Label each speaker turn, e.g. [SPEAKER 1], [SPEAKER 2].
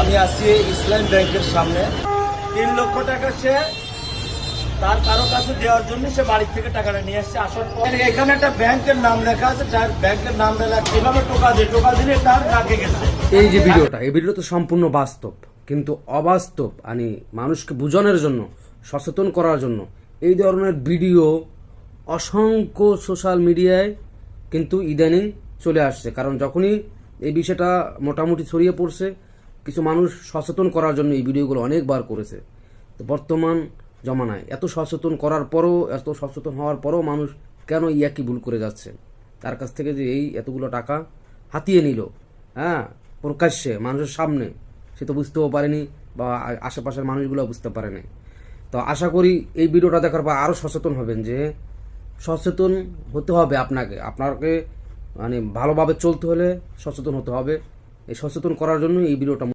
[SPEAKER 1] আমি আছি ইসলাম ব্যাংকের সামনে। 3 লক্ষ টাকা সে তার কারো কাছে দেওয়ার জন্য সে বাড়ি থেকে টাকাটা নিয়ে আসছে। আসার পর এখানে একটা ব্যাংকের নাম লেখা আছে, যার ব্যাংকের নাম লেখা এভাবে টোকা দিলে তার নাকে গেছে।
[SPEAKER 2] এই যে ভিডিওটা, এই ভিডিও তো সম্পূর্ণ বাস্তব, কিন্তু অবাস্তব মানুষকে বোঝানোর জন্য, সচেতন করার জন্য এই ধরনের ভিডিও অসংখ্য সোশ্যাল মিডিয়ায় কিন্তু ইদানিং চলে আসছে। কারণ যখনই এই বিষয়টা মোটামুটি ছড়িয়ে পড়ছে, কিছু মানুষ সচেতন করার জন্য এই ভিডিওগুলো অনেকবার করেছে। তো বর্তমান জমানায় এত সচেতন করার পরও, এত সচেতন হওয়ার পরও মানুষ কেন একই ভুল করে যাচ্ছে? তার কাছ থেকে যে এই এতগুলো টাকা হাতিয়ে নিল, হ্যাঁ, প্রকাশ্যে মানুষের সামনে, সে তো বুঝতেও পারেনি, বা আশেপাশের মানুষগুলো বুঝতে পারেনি। তো আশা করি এই ভিডিওটা দেখার পর আরও সচেতন হবেন, যে সচেতন হতে হবে আপনাকে ভালোভাবে চলতে হলে সচেতন হতে হবে। এই সচেতন করার জন্য এই ভিডিওটা